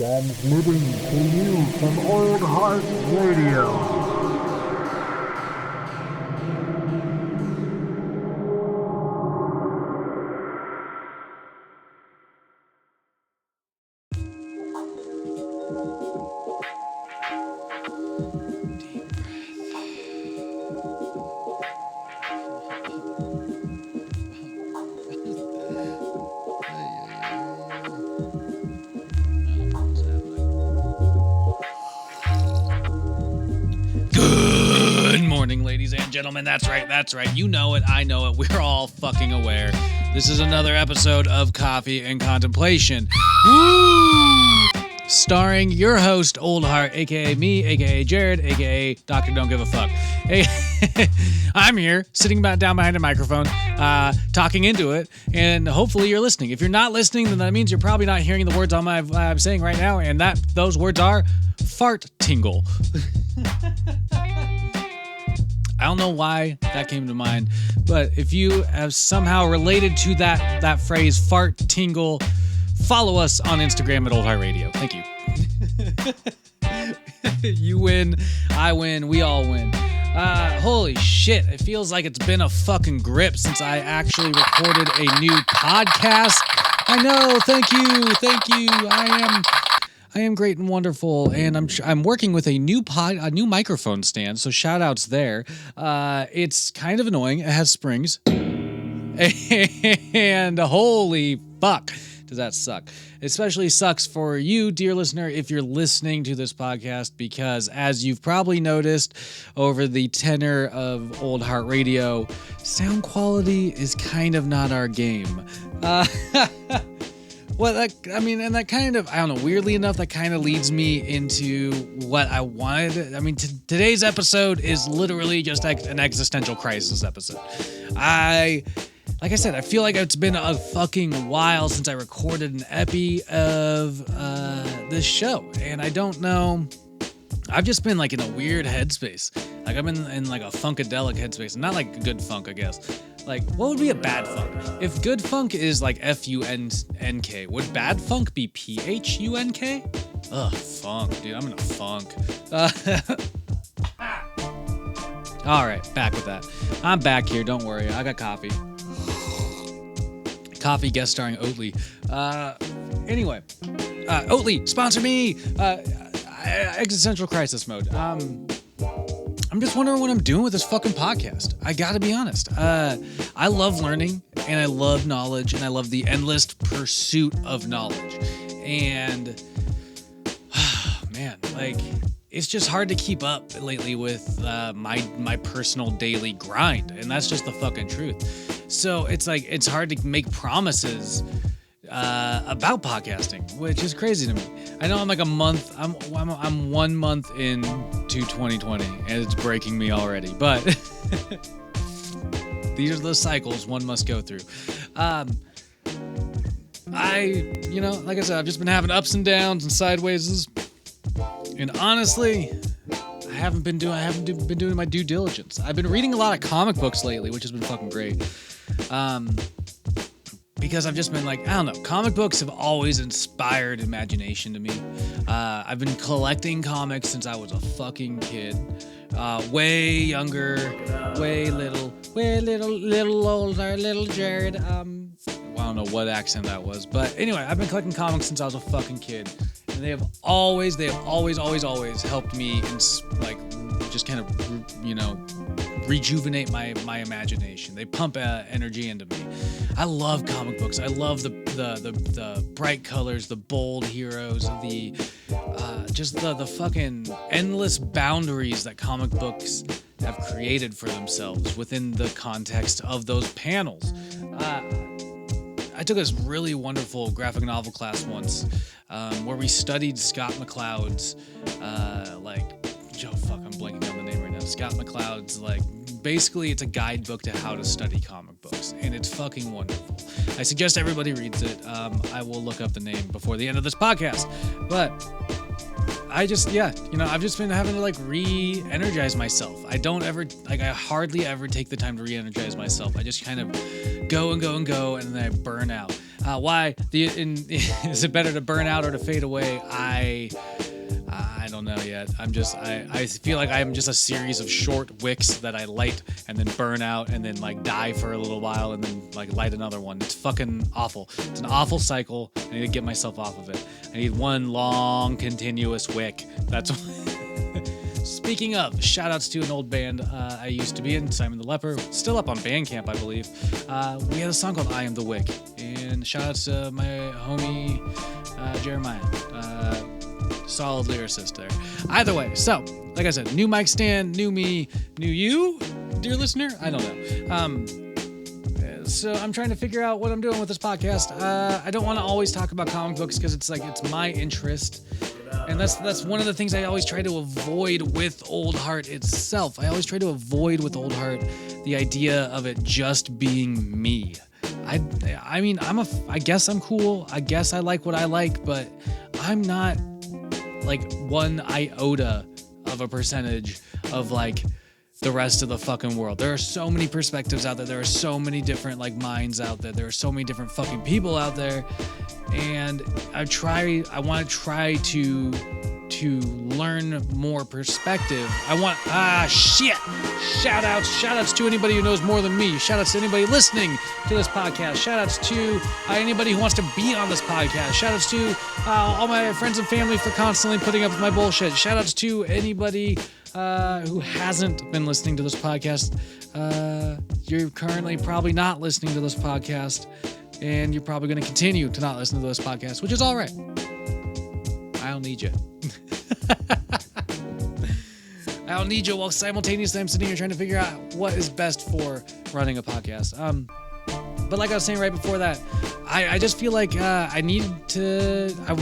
Transmitting to you from Old Heart Radio. Gentlemen, that's right. You know it, I know it, we're all fucking aware. This is another episode of Coffee and Contemplation. Woo! Starring your host, Old Heart, aka me, aka Jared, aka Dr. Don't Give a Fuck. Hey, I'm here, sitting down behind a microphone, talking into it, and hopefully you're listening. If you're not listening, then that means you're probably not hearing the words I'm saying right now, and those words are fart tingle. I don't know why that came to mind, but if you have somehow related to that phrase, fart tingle, follow us on Instagram at Old Heart Radio. Thank you. You win, I win, we all win. Holy shit, it feels like it's been a fucking grip since I actually recorded a new podcast. I know, thank you. I am great and wonderful, and I'm working with a new microphone stand, so shout outs there. It's kind of annoying. It has springs, and holy fuck, does that suck? Especially sucks for you, dear listener, if you're listening to this podcast, because as you've probably noticed over the tenor of Old Heart Radio, sound quality is kind of not our game. Well, that kind of, I don't know, weirdly enough, that kind of leads me into what I wanted. I mean, today's episode is literally just an existential crisis episode. Like I said, I feel like it's been a fucking while since I recorded an epi of this show, and I don't know. I've just been like in a weird headspace. Like I've been in like a funkadelic headspace. Not like good funk, I guess. Like, what would be a bad funk? If good funk is like F-U-N-K, would bad funk be P-H-U-N-K? Ugh, funk, dude. I'm in a funk. All right, back with that. I'm back here. Don't worry. I got coffee. Coffee guest starring Oatly. Anyway, Oatly, sponsor me. Existential crisis mode. I'm just wondering what I'm doing with this fucking podcast. I gotta be honest. I love learning, and I love knowledge, and I love the endless pursuit of knowledge. And, man, like, it's just hard to keep up lately with my personal daily grind, and that's just the fucking truth. So it's like, it's hard to make promises about podcasting, which is crazy to me. I know I'm like a month. I'm 1 month into 2020, and it's breaking me already. But these are the cycles one must go through. Like I said, I've just been having ups and downs and sidewayses, and honestly, I haven't been doing my due diligence. I've been reading a lot of comic books lately, which has been fucking great. Because I've just been like, I don't know, comic books have always inspired imagination to me. I've been collecting comics since I was a fucking kid. Way younger, way little older, little Jared. I don't know what accent that was. But anyway, I've been collecting comics since I was a fucking kid. And they have always helped me just kind of, rejuvenate my imagination. They pump energy into me. I love comic books. I love the bright colors, the bold heroes, the fucking endless boundaries that comic books have created for themselves within the context of those panels. I took this really wonderful graphic novel class once, where we studied Scott McCloud's, I'm blanking on the name right now. Scott McCloud's, basically it's a guidebook to how to study comic books, and it's fucking wonderful. I suggest everybody reads it. I will look up the name before the end of this podcast, but I've just been having to re-energize myself. I hardly ever take the time to re-energize myself. I just kind of go and then I burn out. Why is it better to burn out or to fade away? I don't know yet. I feel like I'm just a series of short wicks that I light and then burn out and then like die for a little while and then like light another one. It's fucking awful. It's an awful cycle. I need to get myself off of it. I need one long continuous wick. That's Speaking of, shout outs to an old band I used to be in, Simon the Leper, still up on Bandcamp, I believe. We had a song called I Am the Wick, and shout outs to my homie Jeremiah. Solid lyricist there. Either way, so, like I said, new mic stand, new me, new you, dear listener? I don't know. So I'm trying to figure out what I'm doing with this podcast. I don't want to always talk about comic books because it's my interest. And that's one of the things I always try to avoid with Old Heart itself. I always try to avoid with Old Heart the idea of it just being me. I mean, I guess I'm cool. I guess I like what I like, but I'm not like one iota of a percentage of like the rest of the fucking world. There are so many perspectives out there. There are so many different like minds out there. There are so many different fucking people out there. And I want to try to learn more perspective. Shout outs to anybody who knows more than me. Shout outs to anybody listening to this podcast. Shout outs to anybody who wants to be on this podcast. Shout outs to all my friends and family for constantly putting up with my bullshit. Shout outs to anybody who hasn't been listening to this podcast. You're currently probably not listening to this podcast, and you're probably going to continue to not listen to this podcast, which is all right. I don't need you. I don't need you while simultaneously I'm sitting here trying to figure out what is best for running a podcast. But like I was saying right before that, I just feel like I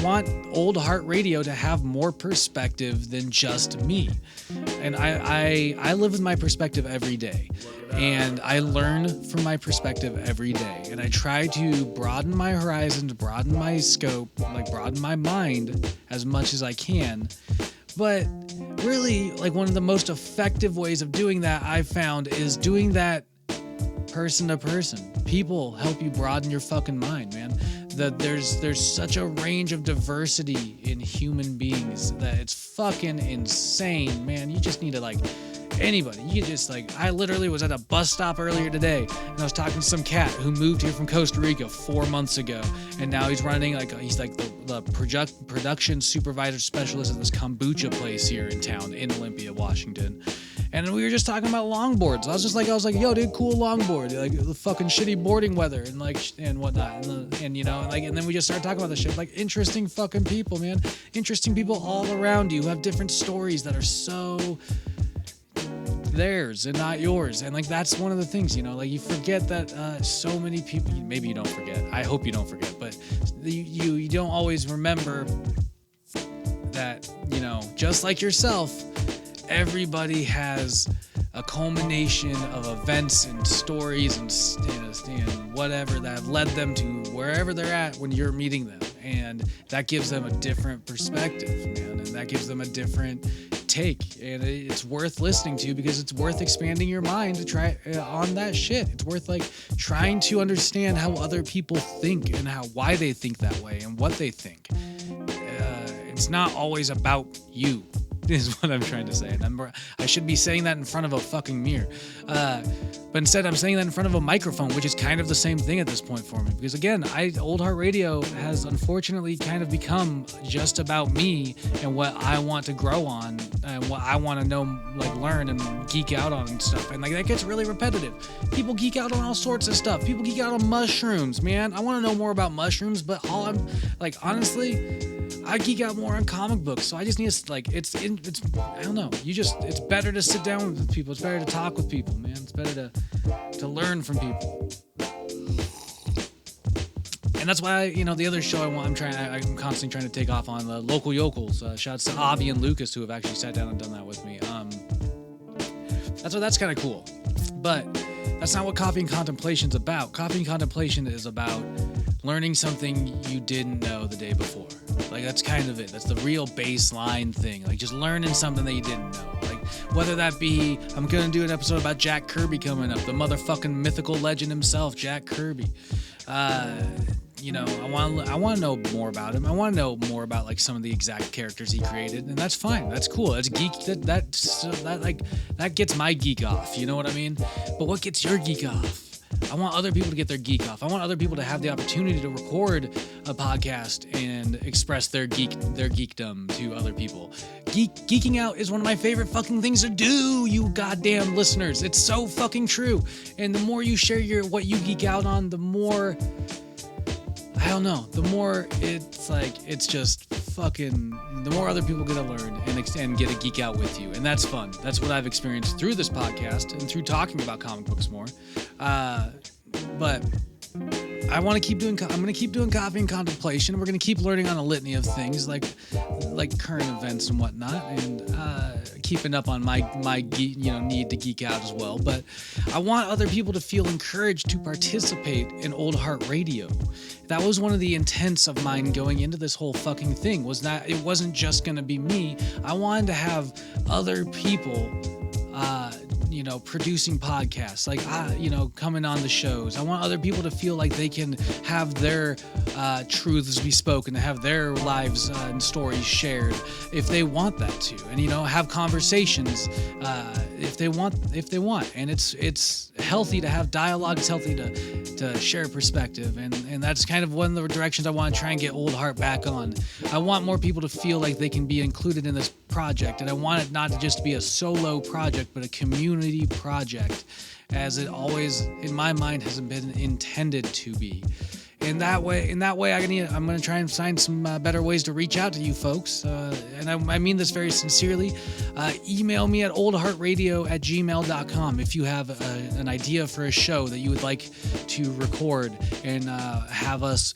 want Old Heart Radio to have more perspective than just me. And I live with my perspective every day. And I learn from my perspective every day. And I try to broaden my horizons, broaden my scope, like broaden my mind as much as I can. But really, like one of the most effective ways of doing that I've found is doing that person to person. People help you broaden your fucking mind, man. There's such a range of diversity in human beings that it's fucking insane, man. You just need to like anybody. You just like, I literally was at a bus stop earlier today and I was talking to some cat who moved here from Costa Rica 4 months ago, and now he's running he's like the production supervisor specialist at this kombucha place here in town in Olympia, Washington. And we were just talking about longboards. I was like, yo, dude, cool longboard, like the fucking shitty boarding weather and like and whatnot, and you know, and then we just started talking about this shit. Like interesting fucking people, man. Interesting people all around you who have different stories that are so theirs and not yours. And like that's one of the things, you know, like you forget that so many people. Maybe you don't forget. I hope you don't forget, but you don't always remember that, you know, just like yourself. Everybody has a culmination of events and stories and whatever that have led them to wherever they're at when you're meeting them. And that gives them a different perspective, man. And that gives them a different take. And it's worth listening to because it's worth expanding your mind to try on that shit. It's worth like trying to understand how other people think and why they think that way and what they think. It's not always about you. Is what I'm trying to say. And I should be saying that in front of a fucking mirror. But instead I'm saying that in front of a microphone, which is kind of the same thing at this point for me. Because again, Old Heart Radio has unfortunately kind of become just about me and what I want to grow on and what I want to know, like learn and geek out on and stuff. And like that gets really repetitive. People geek out on all sorts of stuff. People geek out on mushrooms, man. I want to know more about mushrooms, but honestly, I geek out more on comic books, so I just need to, like, I don't know, it's better to sit down with people, it's better to talk with people, man, it's better to learn from people. And that's why, you know, the other show I'm constantly trying to take off on, the Local Yokels, shouts to Avi and Lucas who have actually sat down and done that with me. That's kind of cool, but that's not what Coffee and Contemplation's about. Coffee and Contemplation is about learning something you didn't know the day before. Like, that's kind of it. That's the real baseline thing. Like, just learning something that you didn't know. Like, whether that be, I'm going to do an episode about Jack Kirby coming up, the motherfucking mythical legend himself, Jack Kirby. I want to know more about him. I want to know more about like some of the exact characters he created, and that's fine. That's cool. That's geek. That gets my geek off. You know what I mean? But what gets your geek off? I want other people to get their geek off. I want other people to have the opportunity to record a podcast and express their geekdom to other people. Geeking out is one of my favorite fucking things to do, you goddamn listeners. It's so fucking true. And the more you share what you geek out on, the more, I don't know, the more it's just fucking, the more other people get to learn and get a geek out with you. And that's fun. That's what I've experienced through this podcast and through talking about comic books more. But I want to keep doing, I'm going to keep doing Coffee and Contemplation. We're going to keep learning on a litany of things like current events and whatnot, and keeping up on my need to geek out as well. But I want other people to feel encouraged to participate in Old Heart Radio. That was one of the intents of mine going into this whole fucking thing, was that it wasn't just going to be me. I wanted to have other people producing podcasts, coming on the shows. I want other people to feel like they can have their truths be spoken, to have their lives and stories shared if they want that to, and have conversations if they want. And it's healthy to have dialogue. It's healthy to share perspective, and that's kind of one of the directions I want to try and get Old Heart back on. I want more people to feel like they can be included in this project, and I want it not to just be a solo project, but a community project, as it always, in my mind, hasn't been intended to be. In that way, I'm going to try and find some better ways to reach out to you folks. And I mean this very sincerely. Email me at oldheartradio@gmail.com if you have an idea for a show that you would like to record and have us,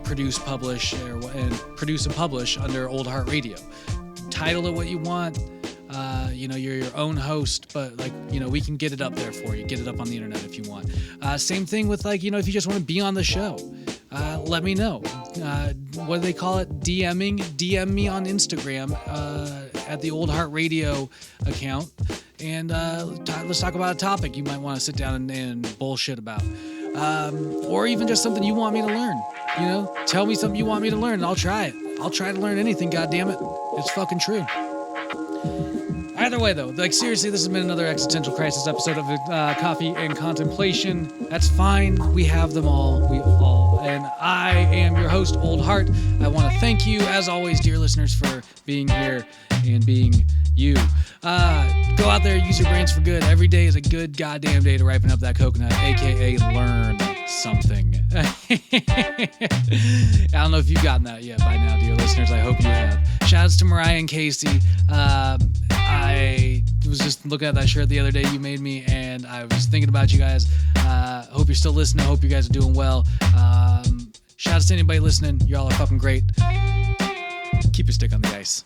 produce and publish under Old Heart Radio. Title it what you want. You're your own host, but we can get it up there for you. Get it up on the internet if you want. Same thing with if you just want to be on the show, let me know. What do they call it? DMing? DM me on Instagram at the Old Heart Radio account, and let's talk about a topic you might want to sit down and bullshit about, or even just something you want me to learn. Tell me something you want me to learn, and I'll try it. I'll try to learn anything. Goddammit, it's fucking true. Either way, though, seriously, this has been another Existential Crisis episode of Coffee and Contemplation. That's fine. We have them all. And I am your host, Old Heart. I want to thank you, as always, dear listeners, for being here and being you. Go out there, use your brains for good. Every day is a good goddamn day to ripen up that coconut, aka learn something. I don't know if you've gotten that yet by now, dear listeners. I hope you have. Shouts to Mariah and Casey. I was just looking at that shirt the other day you made me, and I was thinking about you guys. Hope you're still listening. Hope you guys are doing well. Shouts to anybody listening. Y'all are fucking great. Keep your stick on the ice.